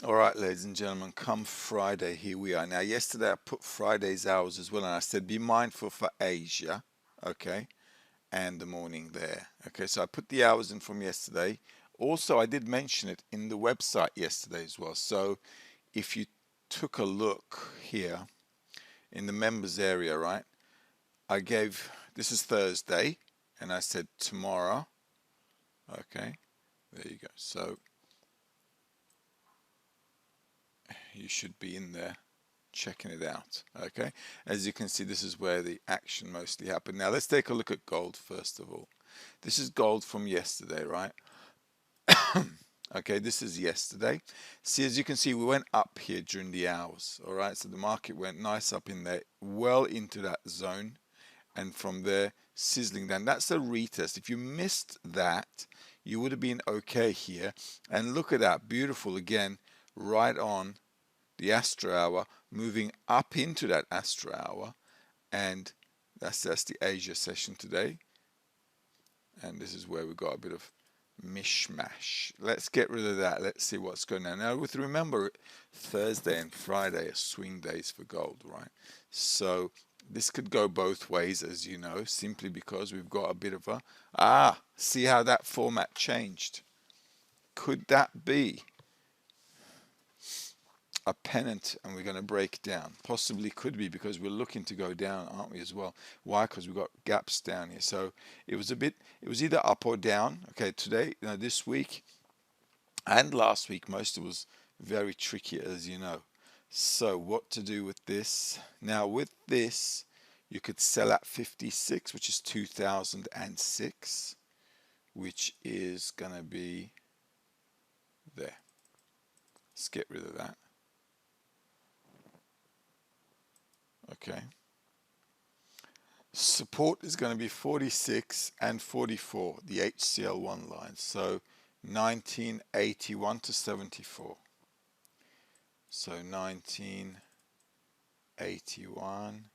All right, ladies and gentlemen, come Friday, here we are. Now, yesterday I put Friday's hours as well, and I said be mindful for Asia, okay, and the morning there. Okay, so I put the hours in from yesterday. Also, I did mention it in the website yesterday as well. So if you took a look here in the members area, right, I gave, this is Thursday, and I said tomorrow, okay, there you go. So you should be in there checking it out. Okay, as you can see, this is where the action mostly happened. Now let's take a look at gold first of all. This is gold from yesterday, right? Okay, this is yesterday. See, as you can see, we went up here during the hours. All right, so the market went nice up in there, well into that zone, and from there sizzling down. That's a retest. If you missed that, you would have been okay here. And look at that, beautiful again, right on the Astro Hour, moving up into that Astro Hour, and that's the Asia session today. And this is where we got a bit of mishmash. Let's get rid of that. Let's see what's going on. Now, with remember, Thursday and Friday are swing days for gold, right? So this could go both ways, as you know, simply because we've got a bit of a, see how that format changed. Could that be a pennant and we're going to break down? Possibly could be, because we're looking to go down, aren't we, as well? Why? Because we've got gaps down here. So it was either up or down. Okay, today, this week and last week, most of it was very tricky, as you know. So what to do with this? Now with this, you could sell at 56, which is 2006, which is going to be there. Let's get rid of that. Okay. Support is going to be 46 and 44, the HCL1 line. So 1981 to 74. So 1981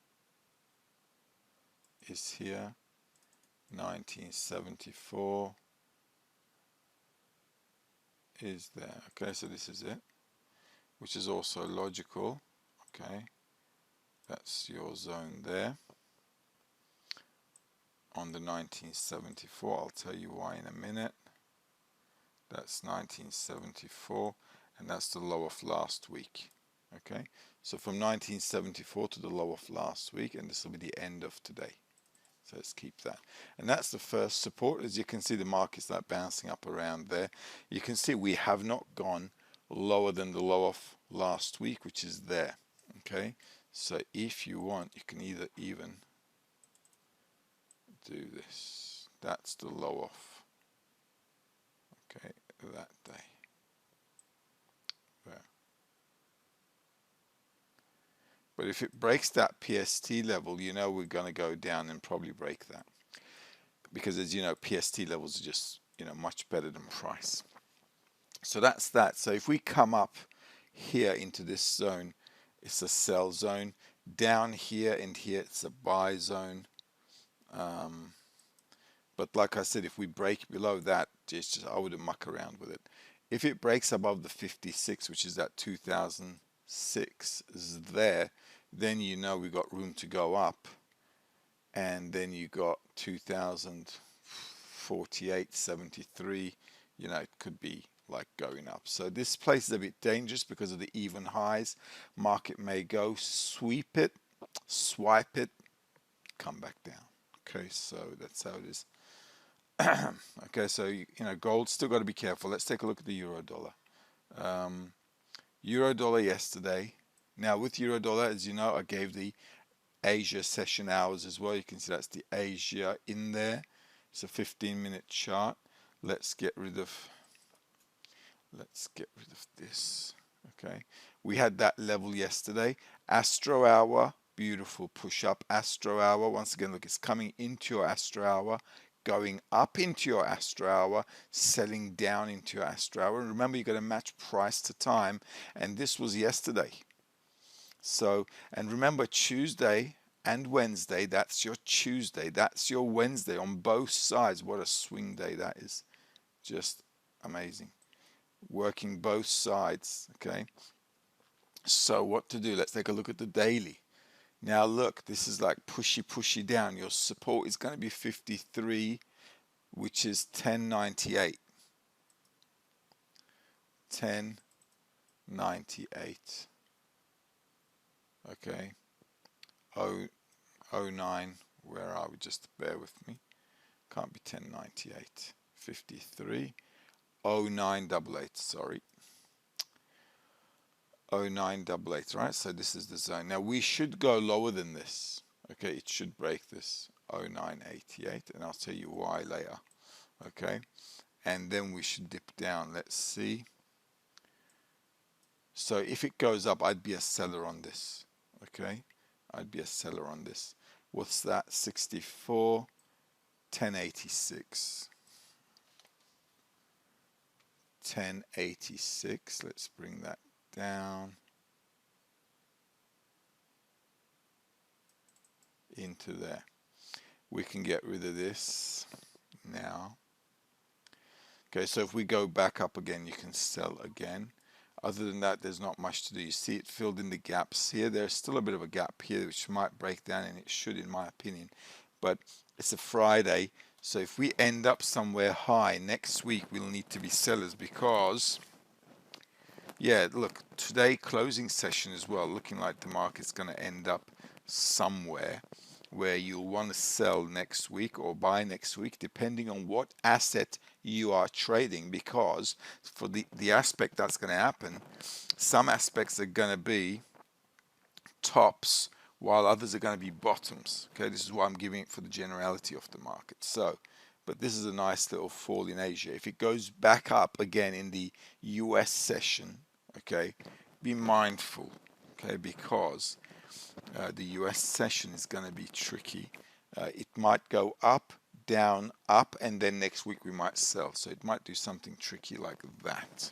is here. 1974 is there. Okay, so this is it, which is also logical. Okay, that's your zone there. On the 1974, I'll tell you why in a minute. That's 1974, and that's the low of last week. Okay, so from 1974 to the low of last week, and this will be the end of today. So let's keep that. And that's the first support. As you can see, the market's like bouncing up around there. You can see we have not gone lower than the low of last week, which is there. Okay, so if you want, you can either even do this. That's the low off. Okay, that day. There. But if it breaks that PST level, you know we're going to go down and probably break that. Because as you know, PST levels are just, much better than price. So that's that. So if we come up here into this zone, it's a sell zone. Down here and here, it's a buy zone. But like I said, if we break below that, I wouldn't muck around with it. If it breaks above the 56, which is that 2006 is there, then you know we got room to go up. And then you got 2048, 73, it could be like going up. So this place is a bit dangerous because of the even highs. Market may go sweep it, swipe it, come back down. Okay, so that's how it is. Okay, so gold still got to be careful. Let's take a look at the euro dollar. Euro dollar yesterday. Now with euro dollar, as you know, I gave the Asia session hours as well. You can see that's the Asia in there. It's a 15-minute chart. Let's get rid of this. Okay, we had that level yesterday. Astro hour, beautiful push up. Astro hour, once again, look, it's coming into your Astro hour, going up into your Astro hour, selling down into your Astro hour. And remember, you got to match price to time, and this was yesterday. So, and remember, Tuesday and Wednesday, that's your Tuesday, that's your Wednesday on both sides. What a swing day that is. Just amazing. working both sides. Okay, so what to do? Let's take a look at the daily. Now look, this is like pushy down. Your support is going to be 53, which is 1098. 1098. Okay. 009. Where are we? Just bear with me. Can't be 1098. 53. 0988. Sorry. 0988. Right. So this is the zone. Now we should go lower than this. Okay. It should break this 0988, and I'll tell you why later. Okay. And then we should dip down. Let's see. So if it goes up, I'd be a seller on this. Okay, I'd be a seller on this. What's that? 64, 1086. 1086. Let's bring that down into there. We can get rid of this now. Okay, so if we go back up again, you can sell again. Other than that, there's not much to do. You see it filled in the gaps here. There's still a bit of a gap here, which might break down, and it should, in my opinion. But it's a Friday, so if we end up somewhere high next week, we'll need to be sellers because, yeah, look, today closing session as well, looking like the market's going to end up somewhere where you'll want to sell next week or buy next week, depending on what asset you are trading, because for the aspect that's going to happen, some aspects are going to be tops while others are going to be bottoms. Okay, this is why I'm giving it for the generality of the market. So, but this is a nice little fall in Asia. If it goes back up again in the US session, okay, be mindful, okay, because the US session is going to be tricky. It might go up, down, up, and then next week we might sell. So it might do something tricky like that.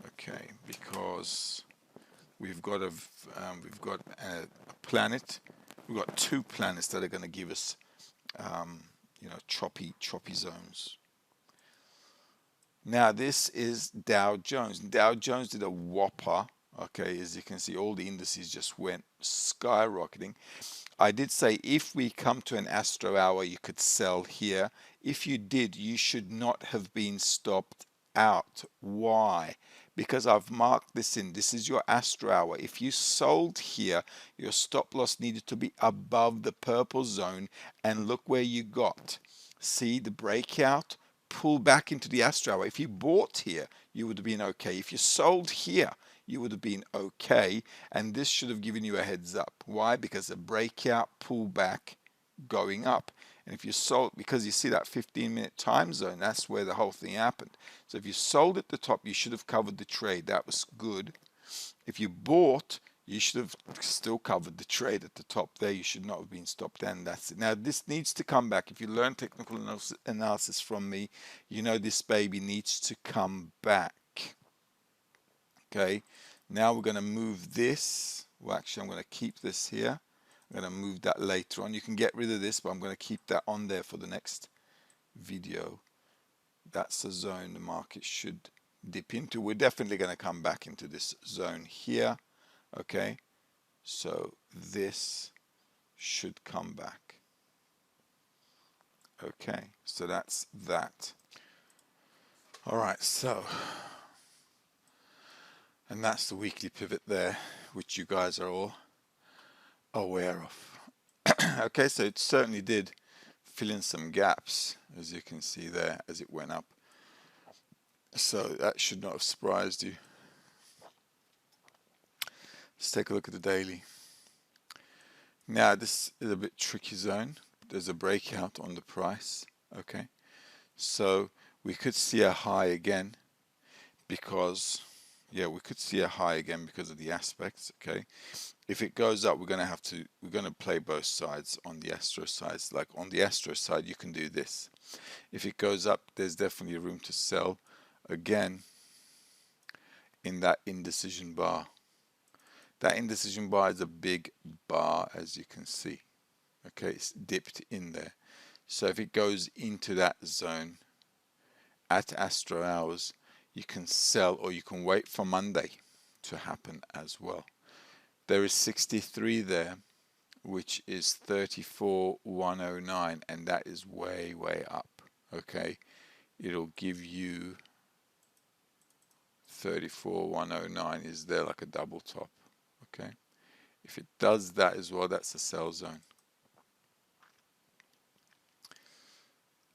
Okay, because we've got a planet. We've got two planets that are going to give us, choppy zones. Now this is Dow Jones. Dow Jones did a whopper. Okay, as you can see, all the indices just went skyrocketing. I did say if we come to an Astro hour, you could sell here. If you did, you should not have been stopped out. Why? Because I've marked this in. This is your Astro hour. If you sold here, your stop loss needed to be above the purple zone, and look where you got. See the breakout? Pull back into the Astro hour. If you bought here, you would have been okay. If you sold here, you would have been okay, and this should have given you a heads up. Why? Because a breakout, pullback, going up. And if you sold, because you see that 15-minute time zone, that's where the whole thing happened. So if you sold at the top, you should have covered the trade. That was good. If you bought, you should have still covered the trade at the top there. You should not have been stopped, and that's it. Now this needs to come back. If you learn technical analysis from me, you know this baby needs to come back. Okay, now we're going to move this. Well, actually, I'm going to keep this here. I'm going to move that later on. You can get rid of this, but I'm going to keep that on there for the next video. That's the zone the market should dip into. We're definitely going to come back into this zone here. Okay, so this should come back. Okay, so that's that. All right, so, and that's the weekly pivot there, which you guys are all aware of. Okay, so it certainly did fill in some gaps, as you can see there, as it went up. So that should not have surprised you. Let's take a look at the daily. Now this is a bit tricky zone. There's a breakout on the price. Okay, so we could see a high again because, yeah, we could see a high again because of the aspects. Okay, if it goes up, we're going to play both sides on the Astro sides. Like on the Astro side, you can do this. If it goes up, there's definitely room to sell again in that indecision bar. That indecision bar is a big bar, as you can see. Okay, it's dipped in there. So if it goes into that zone at Astro hours, you can sell, or you can wait for Monday to happen as well. There is 63 there, which is 34,109, and that is way, way up. Okay, it'll give you 34,109 is there like a double top. Okay, if it does that as well, that's a sell zone.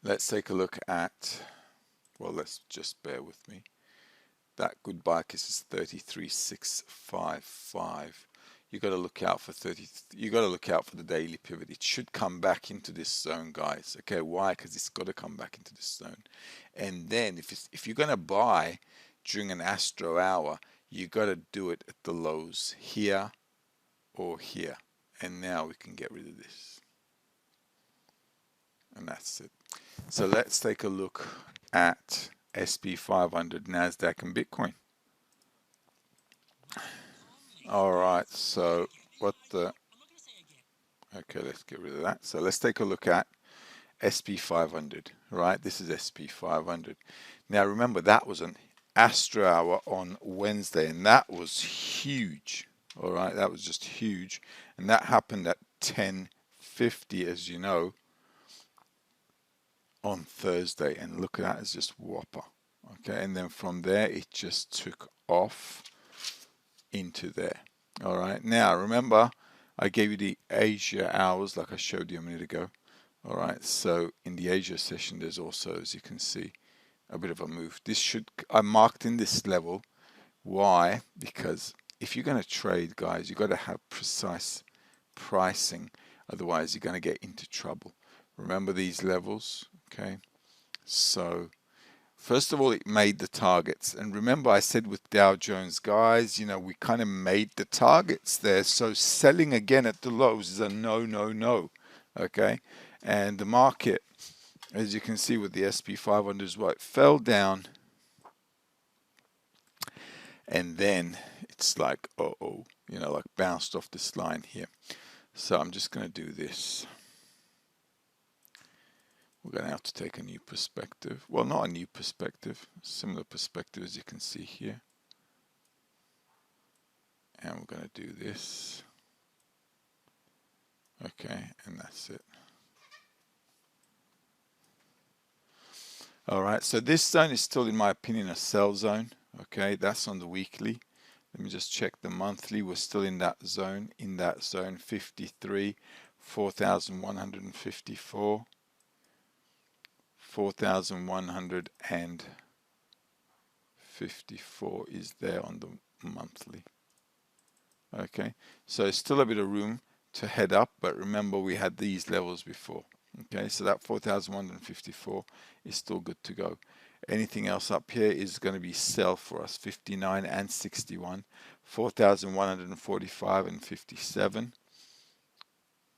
Let's take a look at, well, let's just bear with me. That goodbye kiss is 33,655. You got to look out for 30. You got to look out for the daily pivot. It should come back into this zone, guys. Okay, why? Because it's got to come back into this zone. And then if you're going to buy during an astro hour, you got to do it at the lows here or here. And now we can get rid of this. And that's it. So let's take a look at SP 500, NASDAQ, and Bitcoin. All right, so what the... Okay, let's get rid of that. So let's take a look at SP 500, right? This is SP 500. Now remember, that was an astro hour on Wednesday, and that was huge. All right, that was just huge. And that happened at 10:50, as you know, on Thursday. And look at that, it's just whopper. Okay, and then from there, it just took off into there. All right, now remember, I gave you the Asia hours like I showed you a minute ago. All right, so in the Asia session, there's also, as you can see, a bit of a move. This should, I marked in this level. Why? Because if you're going to trade, guys, you've got to have precise pricing. Otherwise, you're going to get into trouble. Remember these levels, okay? So first of all, it made the targets. And remember, I said with Dow Jones, guys, you know, we kind of made the targets there. So selling again at the lows is a no, no, no. Okay. And the market, as you can see with the SP 500 as well, it fell down. And then it's like, uh-oh, you know, like bounced off this line here. So I'm just going to do this. We're going to have to take a new perspective. Well, not a new perspective, similar perspective as you can see here. And we're going to do this. Okay, and that's it. All right, so this zone is still, in my opinion, a sell zone. Okay, that's on the weekly. Let me just check the monthly. We're still in that zone, 53, 4,154. 4,154 is there on the monthly. Okay, so still a bit of room to head up, but remember we had these levels before. Okay, so that 4,154 is still good to go. Anything else up here is going to be sell for us, 59 and 61, 4,145 and 57,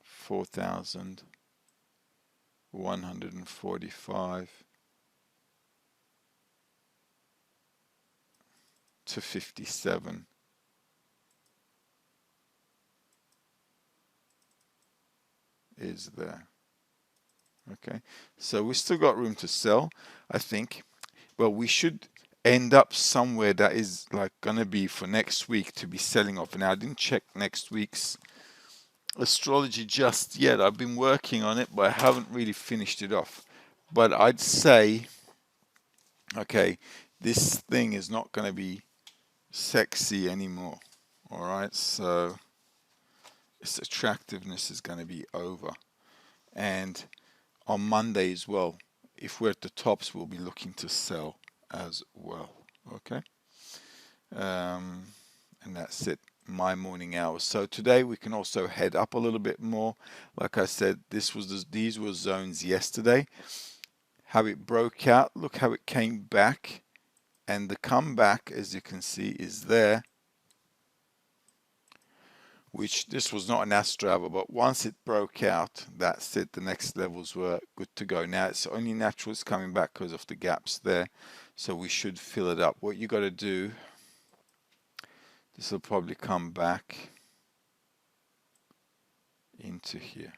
4,145 to 57. Is there. Okay, so we still got room to sell, I think. Well, we should end up somewhere that is like gonna be for next week to be selling off. Now I didn't check next week's astrology just yet. I've been working on it, but I haven't really finished it off. But I'd say, okay, this thing is not gonna be sexy anymore. All right, so its attractiveness is going to be over. And on Monday as well, if we're at the tops, we'll be looking to sell as well. Okay, and that's it, my morning hours. So today we can also head up a little bit more. Like I said, these were zones yesterday. How it broke out, look how it came back, and the comeback, as you can see, is there. Which this was not an astro hour, but once it broke out, that's it. The next levels were good to go. Now it's only natural it's coming back because of the gaps there, so we should fill it up. What you got to do, this will probably come back into here.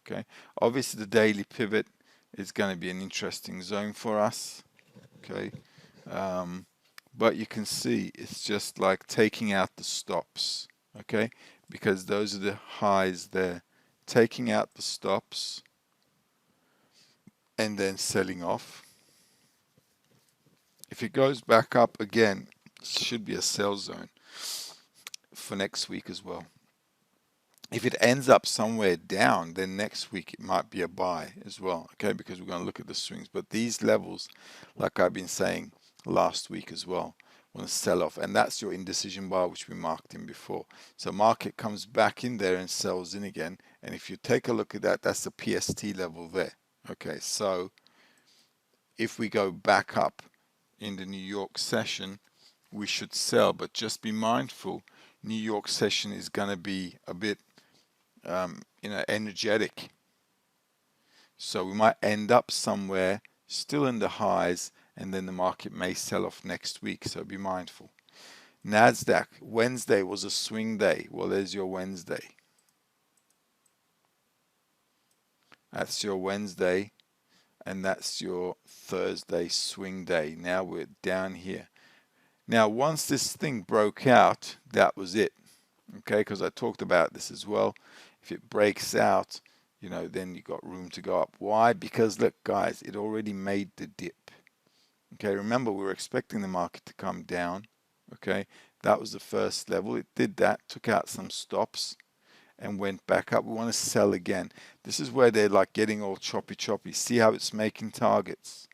Okay, obviously the daily pivot is going to be an interesting zone for us. Okay, But you can see it's just like taking out the stops, okay? Because those are the highs there. Taking out the stops and then selling off. If it goes back up again, it should be a sell zone for next week as well. If it ends up somewhere down, then next week it might be a buy as well, okay? Because we're going to look at the swings. But these levels, like I've been saying last week as well, want to sell off. And that's your indecision bar, which we marked in before. So market comes back in there and sells in again. And if you take a look at that, that's the PST level there. Okay, so if we go back up in the New York session, we should sell. But just be mindful, New York session is going to be a bit energetic. So we might end up somewhere still in the highs, and then the market may sell off next week. So be mindful. NASDAQ, Wednesday was a swing day. Well, there's your Wednesday. That's your Wednesday, and that's your Thursday swing day. Now we're down here. Now, once this thing broke out, that was it. Okay, because I talked about this as well. If it breaks out, then you got room to go up. Why? Because look, guys, it already made the dip. Okay, remember we were expecting the market to come down. Okay, that was the first level. It did that, took out some stops, and went back up. We want to sell again. This is where they're like getting all choppy. See how it's making targets?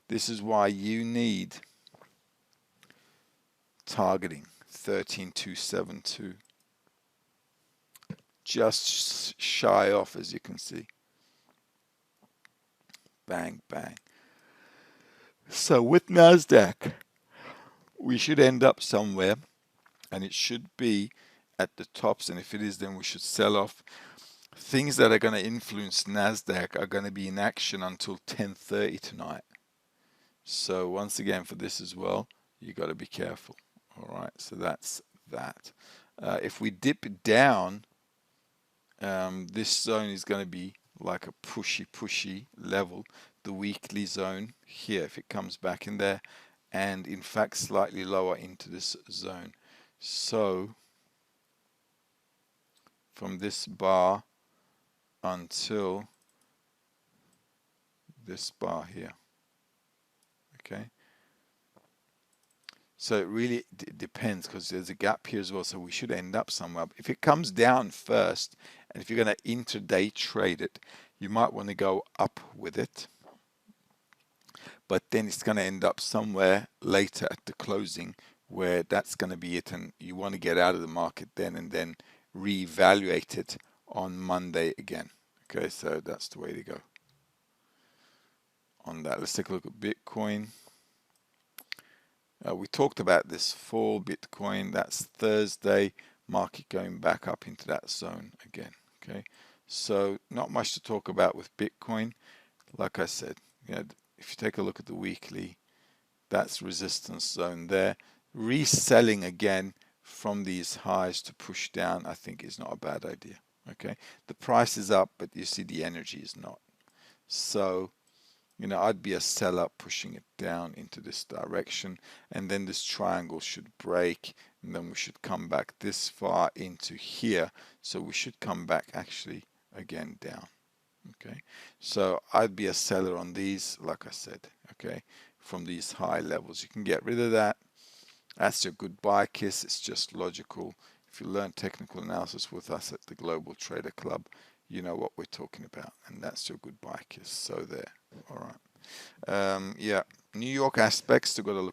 This is why you need targeting 13,272. Just shy off, as you can see. Bang, bang. So with NASDAQ, we should end up somewhere, and it should be at the tops, and if it is, then we should sell off. Things that are going to influence NASDAQ are going to be in action until 10:30 tonight. So once again, for this as well, you got to be careful. All right, so that's that. If we dip down, this zone is going to be like a pushy level. The weekly zone here, if it comes back in there, and in fact slightly lower into this zone. So from this bar until this bar here. Okay. So it really depends, because there's a gap here as well, so we should end up somewhere. If it comes down first, and if you're going to intraday trade it, you might want to go up with it. But then it's going to end up somewhere later at the closing where that's going to be it, and you want to get out of the market then and then reevaluate it on Monday again. Okay, so that's the way to go on that. Let's take a look at Bitcoin. We talked about this fall Bitcoin. That's Thursday. Market going back up into that zone again. Okay, so not much to talk about with Bitcoin. Like I said, if you take a look at the weekly, that's resistance zone there. Reselling again from these highs to push down, I think, is not a bad idea. Okay, the price is up, but you see the energy is not. So I'd be a seller pushing it down into this direction, and then this triangle should break, and then we should come back this far into here. So we should come back actually again down. Okay, so I'd be a seller on these, like I said, okay, from these high levels. You can get rid of that. That's your goodbye kiss. It's just logical. If you learn technical analysis with us at the Global Trader Club, you know what we're talking about, and that's your goodbye kiss. So there. All right. Yeah, New York aspects, still got to look